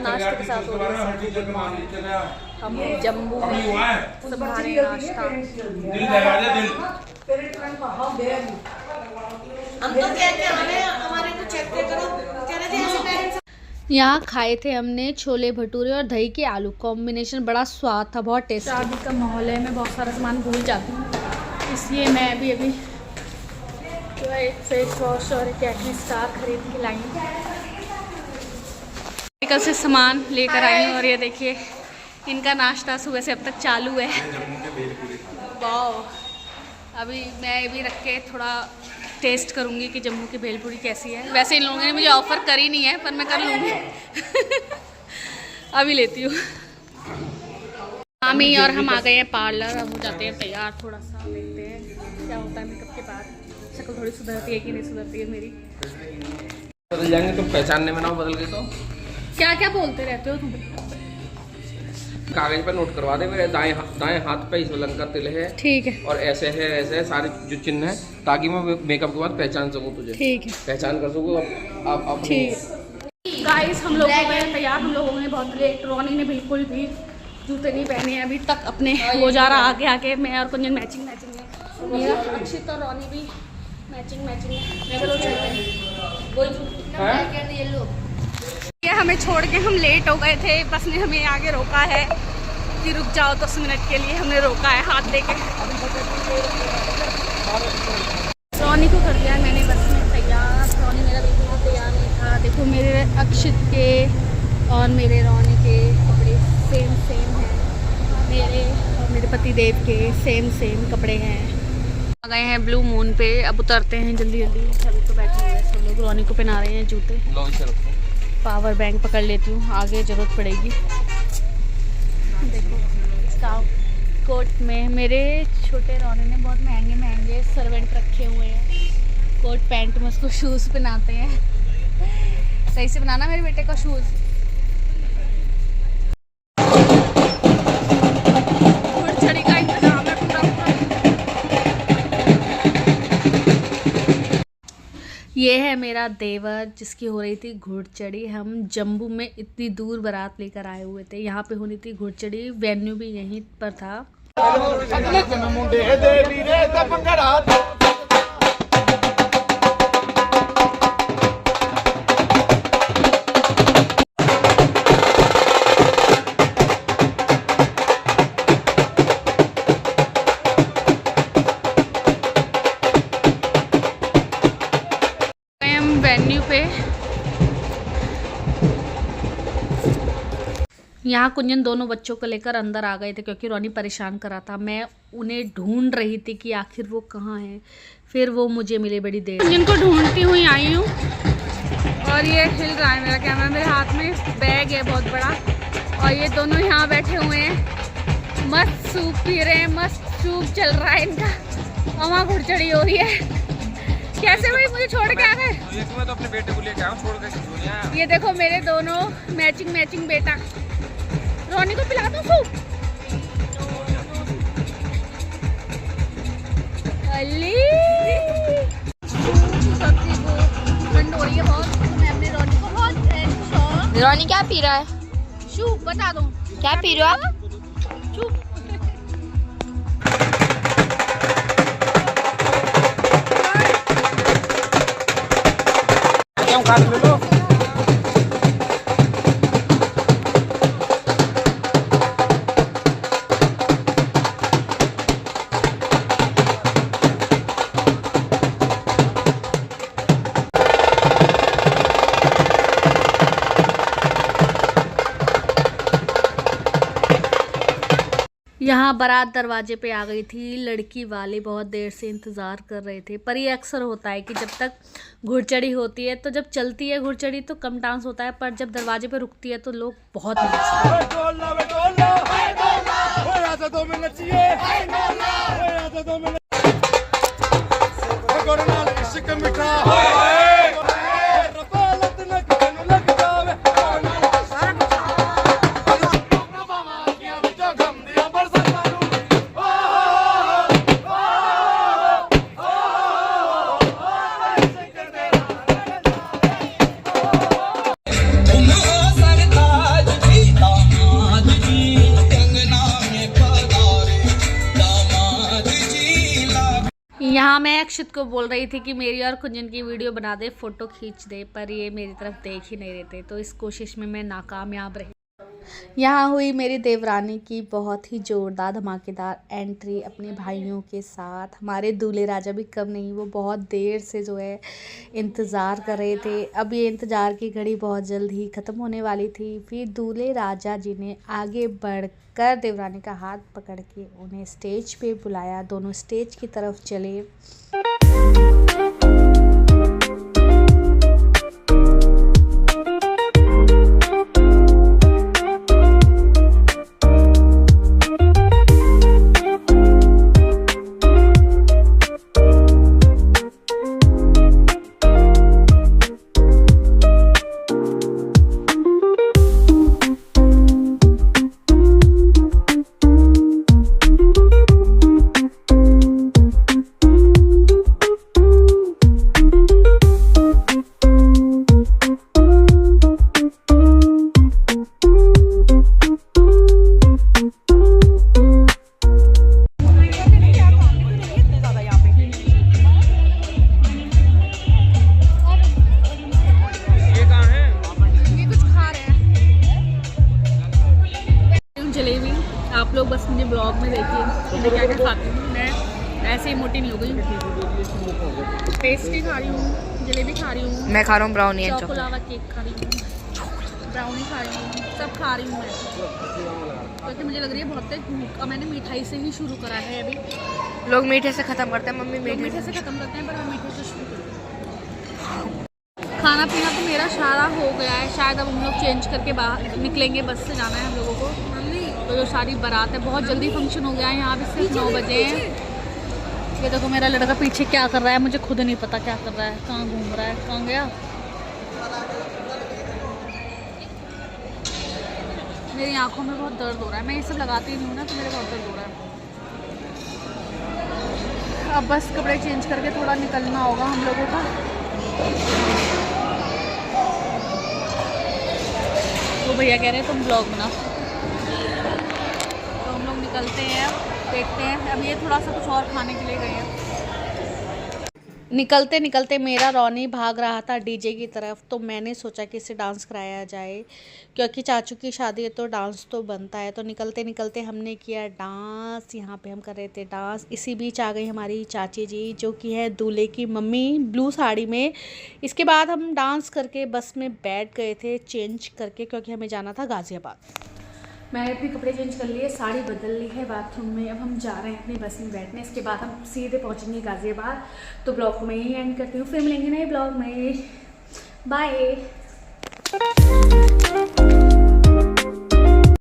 नाश्ते के साथ हो रही है। हम जम्मू में तुम्हारे नाश्ता हम तो कहते हैं हमारे को चेक करो, कह रहे थे ऐसे पेरेंट्स। यहाँ खाए थे हमने छोले भटूरे और दही के आलू, कॉम्बिनेशन बड़ा स्वाद था, बहुत टेस्ट। शादी का माहौल है, मैं बहुत सारा सामान भूल जाती हूँ, इसलिए मैं अभी एक फेस वॉश और एक एक्ने स्टार खरीद के लाई हूँ। कल से सामान लेकर आई हूँ और ये देखिए इनका नाश्ता सुबह से अब तक चालू है। वाह, अभी मैं भी रख के थोड़ा टेस्ट करूँगी कि जम्मू की भेलपूरी कैसी है। वैसे इन लोगों ने मुझे ऑफ़र करी नहीं है, पर मैं कर लूँगी। अभी लेती हूँ। मामी और हम आ गए हैं पार्लर, अब हो जाते हैं तैयार। थोड़ा सा देखते हैं क्या होता है मेकअप के बाद, शक्ल थोड़ी सुधरती है कि नहीं सुधरती है मेरी। बदल जाएंगे तुम पहचानने में ना बदल गए तो। क्या क्या बोलते रहते हो तुम? कागज पर नोट करवा दे, मेरे दाएं हाथ पे ईश्वरन का तिल है, ठीक है, और ऐसे है सारे जो चिन्ह है, ताकि मैं मेकअप के बाद पहचान सकूं तुझे। ठीक है, पहचान कर सकूं। अब ठीक है गाइस, हम लोग हो गए तैयार। हम लोगों ने बहुत लेट, रोनी ने बिल्कुल भी जूते नहीं पहने हैं अभी तक अपने। वो जा रहा आगे आगे, मैं और कुंजन मैचिंग है। मेरा अक्षित और रोनी भी मैचिंग है। चलो चलते हैं। ये हमें छोड़ के हम लेट हो गए थे, बस ने हमें आगे रोका है कि रुक जाओ 10 मिनट के लिए। हमने रोका है हाथ लेके। रोनी को कर दिया मैंने बस में तैयार। रोनी मेरा बिल्कुल भी तैयार नहीं था। देखो मेरे अक्षित के और मेरे रोनी के कपड़े सेम हैं। मेरे और मेरे पति देव के सेम कपड़े हैं। आ गए हैं ब्लू मून पे, अब उतरते हैं जल्दी। सभी तो बैठे हुए हैं सब लोग। रोनी को पहना रहे हैं जूते। पावर बैंक पकड़ लेती हूँ, आगे ज़रूरत पड़ेगी। देखो स्काउट कोट में मेरे छोटे रोनी ने बहुत महंगे सर्वेंट रखे हुए हैं। कोट पैंट में उसको शूज़ पहनाते हैं। सही से बनाना मेरे बेटे का शूज़। ये है मेरा देवर जिसकी हो रही थी घुड़चड़ी। हम जम्मू में इतनी दूर बारात लेकर आए हुए थे, यहाँ पे होनी थी घुड़चड़ी। वेन्यू भी यहीं पर था। यहाँ कुंजन दोनों बच्चों को लेकर अंदर आ गए थे क्योंकि रोनी परेशान कर रहा था। मैं उन्हें ढूंढ रही थी कि आखिर वो कहाँ हैं। फिर वो मुझे मिले बड़ी देर। कुंजन को ढूंढती हुई आई हूँ और ये हिल रहा है मेरा कैमरा। मेरे हाथ में बैग है बहुत बड़ा और ये दोनों यहाँ बैठे हुए हैं, मस्त सूप पी रहे हैं। मस्त सूप चल रहा है इनका और वहाँ घुड़चड़ी हो रही है। कैसे भाई मुझे छोड़ के आ गए? मैं तो अपने बेटे को लेके आया, छोड़ के। ये देखो मेरे दोनों मैचिंग बेटा। रोनी को पिला दो सूप। सब्जी को ठंड हो रही है बहुत, तो मैं अपने रोनी को बहुत। रोनी क्या पी रहा है? सूप बता दो क्या पी रहे हो आप? सूप। क्यों काट ले लो? यहाँ बारात दरवाजे पे आ गई थी। लड़की वाले बहुत देर से इंतज़ार कर रहे थे, पर ये अक्सर होता है कि जब तक घुड़चड़ी होती है तो जब चलती है घुड़चड़ी तो कम डांस होता है, पर जब दरवाजे पे रुकती है तो लोग बहुत यहाँ मैं अक्षित को बोल रही थी कि मेरी और कुंजन की वीडियो बना दे, फ़ोटो खींच दे, पर ये मेरी तरफ देख ही नहीं रहे थे, तो इस कोशिश में मैं नाकामयाब रही। यहाँ हुई मेरी देवरानी की बहुत ही ज़ोरदार धमाकेदार एंट्री अपने भाइयों के साथ। हमारे दूल्हे राजा भी कम नहीं, वो बहुत देर से जो है इंतज़ार कर रहे थे। अब ये इंतज़ार की घड़ी बहुत जल्द ही ख़त्म होने वाली थी। फिर दूल्हे राजा जी ने आगे बढ़कर देवरानी का हाथ पकड़ के उन्हें स्टेज पे बुलाया। दोनों स्टेज की तरफ चले। जलेबी आप लोग बस मुझे ब्लॉग में देखिए मैं क्या क्या खाती हूँ। मैं ऐसे ही मोटी नहीं हो गई। पेस्ट्री खा रही हूँ, जलेबी खा रही हूँ, मैं खा रहा हूँ ब्राउनी एंड चॉकोलावा केक खा रही हूँ, ब्राउनी खा रही हूँ, सब खा रही हूँ मैं, क्योंकि मुझे लग रही है बहुत तेज भूख। मैंने मिठाई से ही शुरू करा है। अभी लोग मीठे से खत्म करते हैं, मम्मी मीठे से ख़त्म करते हैं, पर हम मीठे से शुरू करते हैं। खाना पीना तो मेरा सारा हो गया है। शायद अब हम लोग चेंज करके बाहर निकलेंगे, बस से जाना है हम लोगों को। तो जो सारी बारात है, बहुत जल्दी फंक्शन हो गया है। यहाँ भी सिर्फ 9 बजे हैं। ये देखो मेरा लड़का पीछे क्या कर रहा है, मुझे खुद नहीं पता क्या कर रहा है, कहाँ घूम रहा है, कहाँ गया। मेरी आंखों में बहुत दर्द हो रहा है। मैं ये सब लगाती नहीं हूँ ना, तो मेरे बहुत दर्द हो रहा है। अब बस कपड़े चेंज करके थोड़ा निकलना होगा हम लोगों का। वो भैया कह रहे हैं तुम ब्लॉग बना, तो हम लोग निकलते हैं। देखते हैं। अब ये थोड़ा सा कुछ और खाने के लिए गए हैं। निकलते निकलते मेरा रौनी भाग रहा था डीजे की तरफ, तो मैंने सोचा कि इसे डांस कराया जाए, क्योंकि चाचू की शादी है तो डांस तो बनता है। तो निकलते निकलते हमने किया डांस। यहाँ पे हम कर रहे थे डांस। इसी बीच आ गई हमारी चाची जी, जो कि है दूल्हे की मम्मी, ब्लू साड़ी में। इसके बाद हम डांस करके बस में बैठ गए थे चेंज करके, क्योंकि हमें जाना था गाज़ियाबाद। मैंने अपने कपड़े चेंज कर लिए, साड़ी बदल ली है बाथरूम में। अब हम जा रहे हैं अपनी बस में बैठने। इसके बाद हम सीधे पहुंचेंगे गाज़ियाबाद। तो ब्लॉग को मैं यही एंड करती हूँ, फिर मिलेंगे नए ब्लॉग में। बाय।